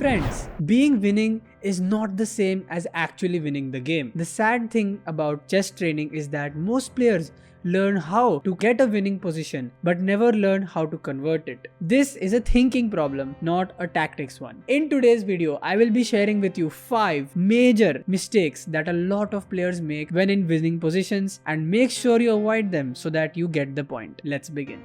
Friends, being winning is not the same as actually winning the game. The sad thing about chess training is that most players learn how to get a winning position but never learn how to convert it. This is a thinking problem, not a tactics one. In today's video, I will be sharing with you 5 major mistakes that a lot of players make when in winning positions, and make sure you avoid them so that you get the point. Let's begin.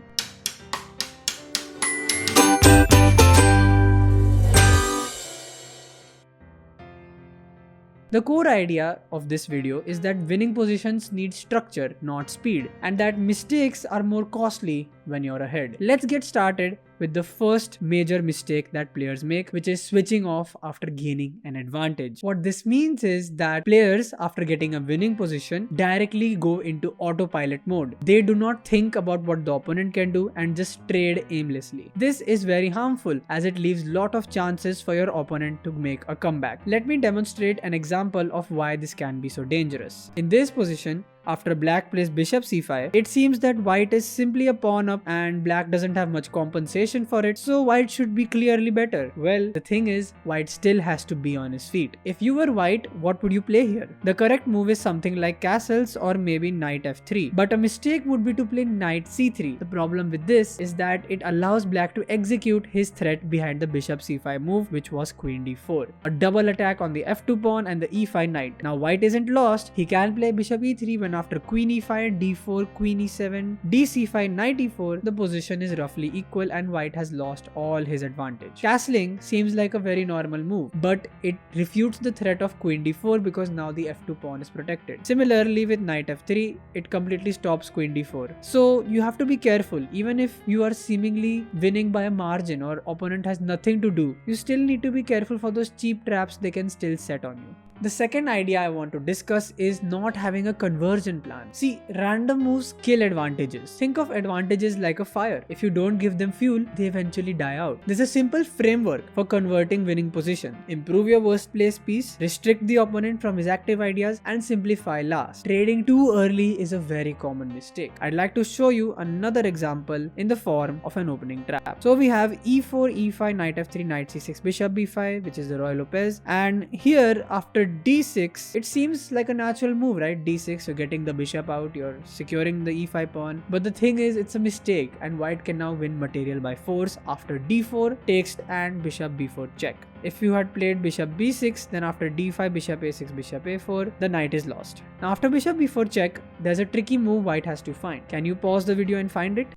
The core idea of this video is that winning positions need structure, not speed, and that mistakes are more costly when you're ahead. Let's get started with the first major mistake that players make, which is switching off after gaining an advantage. What this means is that players, after getting a winning position, directly go into autopilot mode. They do not think about what the opponent can do and just trade aimlessly. This is very harmful as it leaves lot of chances for your opponent to make a comeback. Let me demonstrate an example of why this can be so dangerous. In this position, after black plays bishop c5, it seems that white is simply a pawn up and black doesn't have much compensation for it, so white should be clearly better. Well, the thing is, white still has to be on his feet. If you were white, what would you play here? The correct move is something like castles or maybe knight f3, but a mistake would be to play knight c3. The problem with this is that it allows black to execute his threat behind the bishop c5 move, which was queen d4. A double attack on the f2 pawn and the e5 knight. Now white isn't lost, he can play bishop e3 when after queen e5, d4, queen e7, dc5, knight e4, the position is roughly equal and white has lost all his advantage. Castling seems like a very normal move, but it refutes the threat of queen d4 because now the f2 pawn is protected. Similarly with knight f3, it completely stops queen d4. So you have to be careful. Even if you are seemingly winning by a margin or opponent has nothing to do, you still need to be careful for those cheap traps they can still set on you. The second idea I want to discuss is not having a conversion plan. See, random moves kill advantages. Think of advantages like a fire. If you don't give them fuel, they eventually die out. There's a simple framework for converting winning position. Improve your worst place piece, restrict the opponent from his active ideas, and simplify last. Trading too early is a very common mistake. I'd like to show you another example in the form of an opening trap. So we have e4, e5, knight f3, knight c6, bishop b5, which is the Roy Lopez, and here after d6, it seems like a natural move, right? d6, you're getting the bishop out, you're securing the e5 pawn. But the thing is, it's a mistake and white can now win material by force after d4 takes and bishop b4 check. If you had played bishop b6, then after d5, bishop a6, bishop a4, the knight is lost. Now after bishop b4 check, there's a tricky move white has to find. Can you pause the video and find it?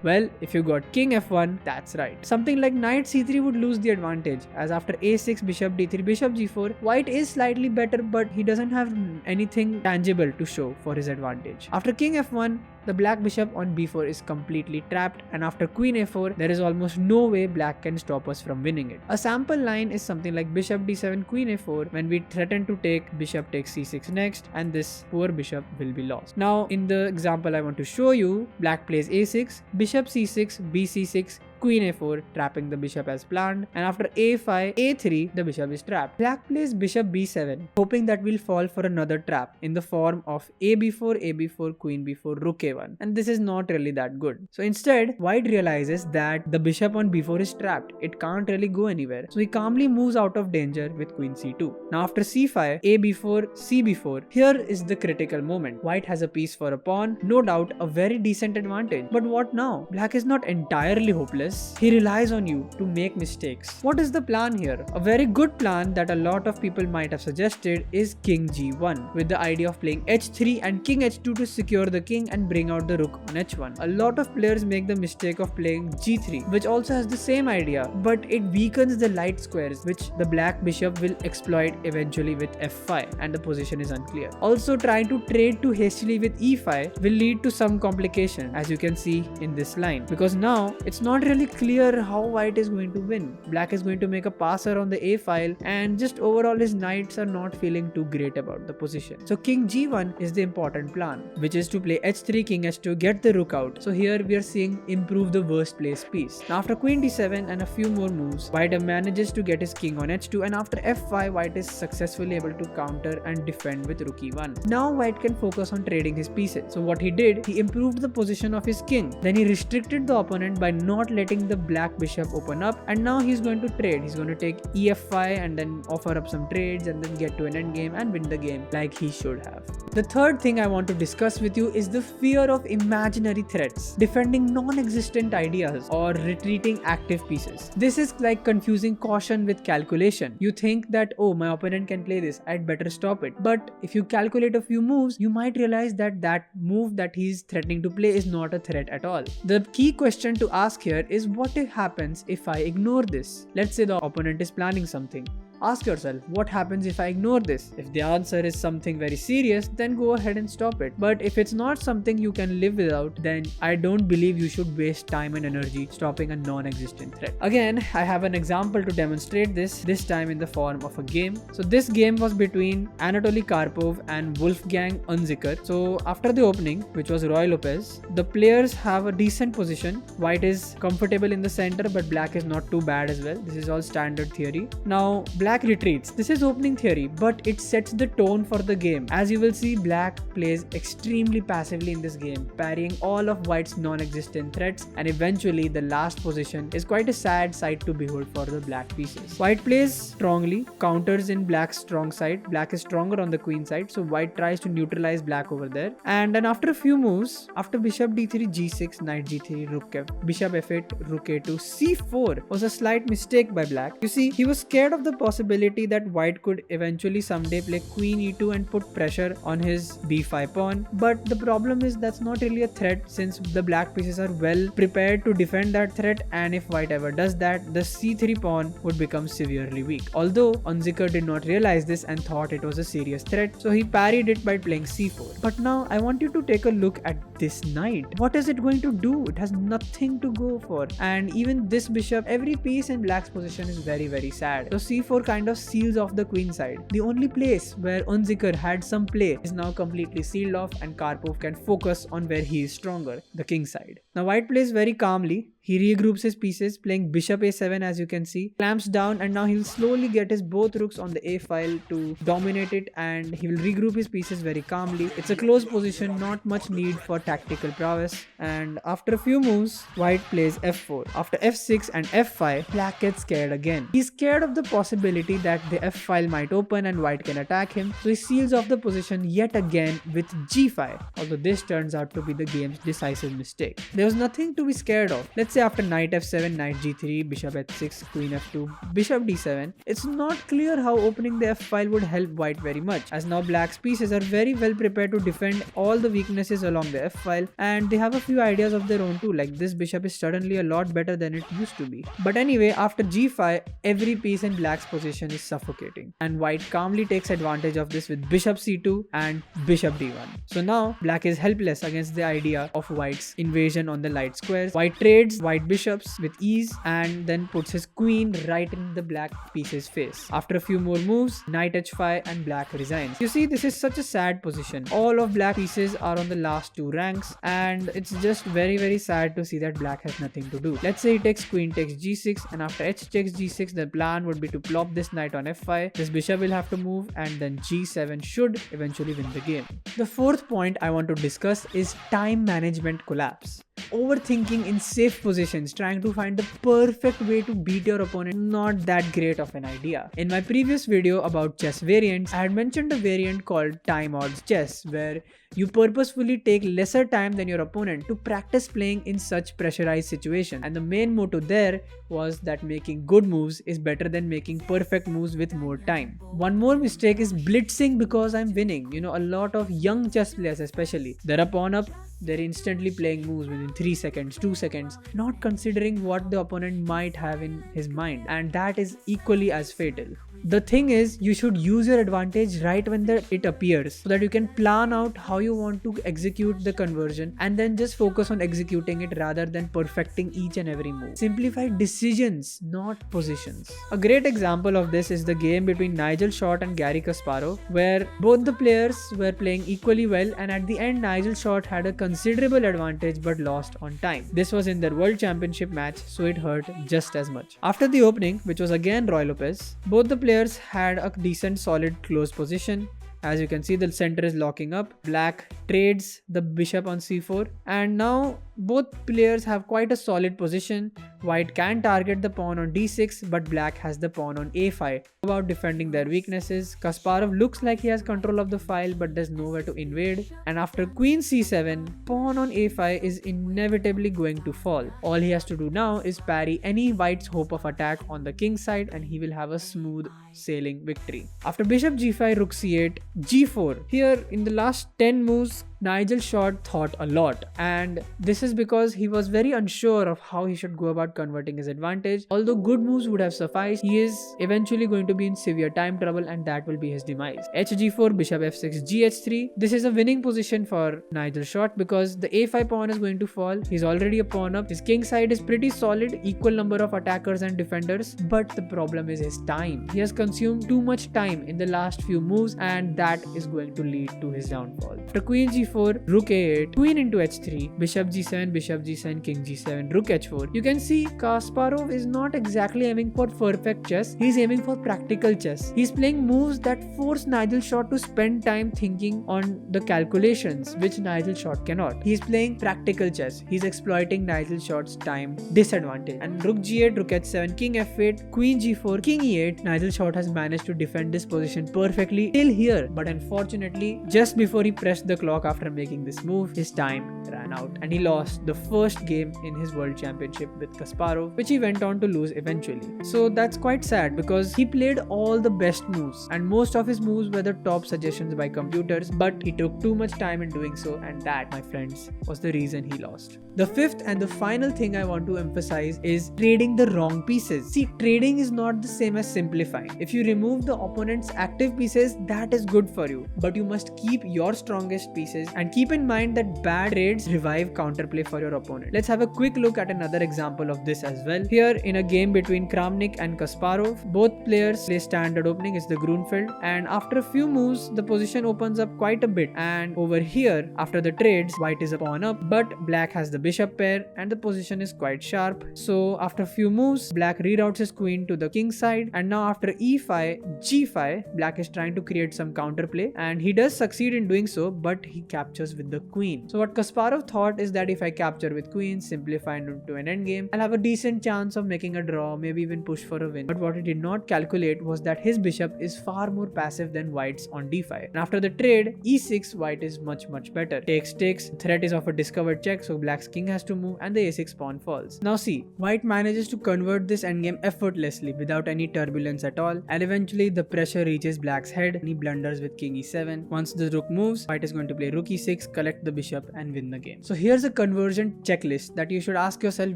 Well, if you got king f1, that's right. Something like knight c3 would lose the advantage, as after a6, bishop d3, bishop g4, white is slightly better but he doesn't have anything tangible to show for his advantage. After king f1, the black bishop on b4 is completely trapped, and after queen a4, there is almost no way black can stop us from winning it. A sample line is something like bishop d7, queen a4, when we threaten to take bishop takes c6 next, and this poor bishop will be lost. Now in the example I want to show you, black plays a6, bishop c6, bc6, queen a4, trapping the bishop as planned, and after a5, a3, the bishop is trapped. Black plays bishop b7, hoping that we'll fall for another trap in the form of a b4, queen b4, rook a1, and this is not really that good. So instead, white realizes that the bishop on b4 is trapped, it can't really go anywhere, so he calmly moves out of danger with queen c2. Now after c5, a b4, c b4, here is the critical moment. White has a piece for a pawn, no doubt a very decent advantage, but what now? Black is not entirely hopeless. He relies on you to make mistakes. What is the plan here? A very good plan that a lot of people might have suggested is king g1, with the idea of playing h3 and king h2 to secure the king and bring out the rook on h1. A lot of players make the mistake of playing g3, which also has the same idea, but it weakens the light squares, which the black bishop will exploit eventually with f5, and the position is unclear. Also, trying to trade too hastily with e5 will lead to some complication, as you can see in this line, because now it's not really clear how white is going to win. Black is going to make a passer on the a file, and just overall his knights are not feeling too great about the position. So king g1 is the important plan, which is to play h3, king h2, get the rook out. So here we are seeing improve the worst place piece. Now after queen d7 and a few more moves, white manages to get his king on h2, and after f5, white is successfully able to counter and defend with rook e1. Now white can focus on trading his pieces. So what he did, he improved the position of his king. Then he restricted the opponent by not letting letting the black bishop open up, and now he's going to trade. He's going to take ef5 and then offer up some trades and then get to an endgame and win the game like he should have. The third thing I want to discuss with you is the fear of imaginary threats, defending non-existent ideas or retreating active pieces. This is like confusing caution with calculation. You think that, oh, my opponent can play this, I'd better stop it. But if you calculate a few moves, you might realize that that move that he's threatening to play is not a threat at all. The key question to ask here is, what happens if I ignore this? Let's say the opponent is planning something. Ask yourself, what happens if I ignore this? If the answer is something very serious, then go ahead and stop it. But if it's not something you can live without, then I don't believe you should waste time and energy stopping a non-existent threat. Again, I have an example to demonstrate this time in the form of a game. So this game was between Anatoly Karpov and Wolfgang Unzicker. So after the opening, which was Roy Lopez, the players have a decent position. White is comfortable in the center, but black is not too bad as well. This is all standard theory. Now, black retreats. This is opening theory, but it sets the tone for the game. As you will see, black plays extremely passively in this game, parrying all of white's non-existent threats, and eventually the last position is quite a sad sight to behold for the black pieces. White plays strongly, counters in black's strong side. Black is stronger on the queen side, so white tries to neutralize black over there. And then after a few moves, after bishop d3, g6, knight g3, rook f, bishop f8, rook a2, c4 was a slight mistake by black. You see, he was scared of the possibility that white could eventually someday play queen e2 and put pressure on his b5 pawn. But the problem is that's not really a threat, since the black pieces are well prepared to defend that threat, and if white ever does that, the c3 pawn would become severely weak. Although Unzicker did not realize this and thought it was a serious threat, so he parried it by playing c4. But now I want you to take a look at this knight. What is it going to do? It has nothing to go for, and even this bishop, every piece in black's position is very sad. So c4 kind of seals off the queen side. The only place where Unzicker had some play is now completely sealed off, and Karpov can focus on where he is stronger, the king side. Now white plays very calmly. He regroups his pieces, playing bishop a7 as you can see, clamps down, and now he'll slowly get his both rooks on the a file to dominate it, and he will regroup his pieces very calmly. It's a close position, not much need for tactical prowess. And after a few moves, white plays f4. After f6 and f5, black gets scared again. He's scared of the possibility that the f file might open and white can attack him, so he seals off the position yet again with g5, although this turns out to be the game's decisive mistake. There was nothing to be scared of. Let's say after knight f7, knight g3, bishop h6, queen f2, bishop d7, it's not clear how opening the f file would help white very much, as now black's pieces are very well prepared to defend all the weaknesses along the f file, and they have a few ideas of their own too, like this bishop is suddenly a lot better than it used to be. But anyway, after g5, every piece in black's position is suffocating, and white calmly takes advantage of this with bishop c2 and bishop d1. So now black is helpless against the idea of white's invasion on the light squares. White trades white bishops with ease and then puts his queen right in the black piece's face. After a few more moves, knight h5 and black resigns. You see, this is such a sad position. All of black pieces are on the last two ranks, and it's just very sad to see that black has nothing to do. Let's say he takes queen takes g6, and after h takes g6, the plan would be to plop this knight on f5. This bishop will have to move, and then g7 should eventually win the game. The fourth point I want to discuss is time management collapse. Overthinking in safe positions, trying to find the perfect way to beat your opponent, not that great of an idea. In my previous video about chess variants, I had mentioned a variant called time odds chess, where you purposefully take lesser time than your opponent to practice playing in such pressurized situations. And the main motto there was that making good moves is better than making perfect moves with more time. One more mistake is blitzing because I'm winning. You know, a lot of young chess players especially, they're a pawn up, they're instantly playing moves within 3 seconds, 2 seconds, not considering what the opponent might have in his mind, and that is equally as fatal. The thing is, you should use your advantage right when it appears, so that you can plan out how you want to execute the conversion and then just focus on executing it rather than perfecting each and every move. Simplify decisions, not positions. A great example of this is the game between Nigel Short and Garry Kasparov, where both the players were playing equally well, and at the end Nigel Short had a considerable advantage but lost on time. This was in their World Championship match, so it hurt just as much. After the opening, which was again Roy Lopez, both the players had a decent solid close position. As you can see, the center is locking up. Black trades the bishop on c4, and now both players have quite a solid position. White can target the pawn on d6, but black has the pawn on a5. About defending their weaknesses, Kasparov looks like he has control of the file, but there's nowhere to invade. And after queen c7, pawn on a5 is inevitably going to fall. All he has to do now is parry any white's hope of attack on the king side, and he will have a smooth sailing victory. After bishop g5, rook c8, g4. Here in the last 10 moves, Nigel Short thought a lot, and this is because he was very unsure of how he should go about converting his advantage. Although good moves would have sufficed, he is eventually going to be in severe time trouble, and that will be his demise. hg4, bishop f6, gh3. This is a winning position for Nigel Short because the a5 pawn is going to fall. He's already a pawn up. His king side is pretty solid, equal number of attackers and defenders, but the problem is his time. He has consumed too much time in the last few moves, and that is going to lead to his downfall. After queen g4, rook a8, queen into h3, bishop g7, king g7, rook h4. You can see Kasparov is not exactly aiming for perfect chess, he's aiming for practical chess. He's playing moves that force Nigel Short to spend time thinking on the calculations, which Nigel Short cannot. He's playing practical chess. He's exploiting Nigel Short's time disadvantage. And rook g8, rook h7, king f8, queen g4, king e8. Nigel Short has managed to defend this position perfectly till here, but unfortunately, just before he pressed the clock after making this move, his time ran out and he lost the first game in his world championship with Kasparov, which he went on to lose eventually. So that's quite sad because he played all the best moves and most of his moves were the top suggestions by computers, but he took too much time in doing so, and that, my friends, was the reason he lost. The fifth and the final thing I want to emphasize is trading the wrong pieces. See, trading is not the same as simplifying. If you remove the opponent's active pieces, that is good for you, but you must keep your strongest pieces, and keep in mind that bad trades revive counterplay for your opponent. Let's have a quick look at another example of this as well. Here in a game between Kramnik and Kasparov, both players play standard opening, is the Grunfeld, and after a few moves the position opens up quite a bit, and over here after the trades white is a pawn up, but black has the bishop pair and the position is quite sharp. So after a few moves black reroutes his queen to the king side, and now after e5, g5, black is trying to create some counterplay, and he does succeed in doing so, but he captures with the queen. So what Kasparov thought is that if I capture with queen, simplify into an endgame, I'll have a decent chance of making a draw, maybe even push for a win. But what he did not calculate was that his bishop is far more passive than white's on d5. And after the trade, e6, white is much better. Takes, threat is of a discovered check, so black's king has to move and the a6 pawn falls. Now see, white manages to convert this endgame effortlessly without any turbulence at all, and eventually the pressure reaches black's head and he blunders with king e7. Once the rook moves, white is going to play rook e6, collect the bishop and win the game. So here's a conversion checklist that you should ask yourself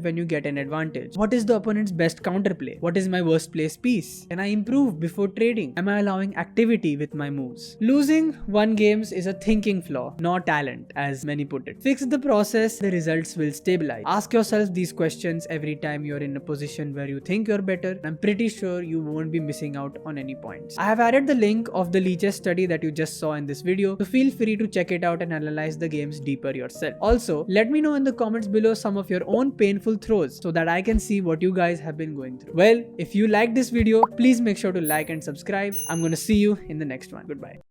when you get an advantage. What is the opponent's best counterplay? What is my worst place piece? Can I improve before trading? Am I allowing activity with my moves? Losing one games is a thinking flaw, not talent, as many put it. Fix the process, the results will stabilize. Ask yourself these questions every time you're in a position where you think you're better. I'm pretty sure you won't be missing out on any points. I have added the link of the Leechess study that you just saw in this video, so feel free to check it out and analyze the games deeper yourself. Also, let me know in the comments below some of your own painful throws so that I can see what you guys have been going through. Well, if you like this video, please make sure to like and subscribe. I'm gonna see you in the next one. Goodbye.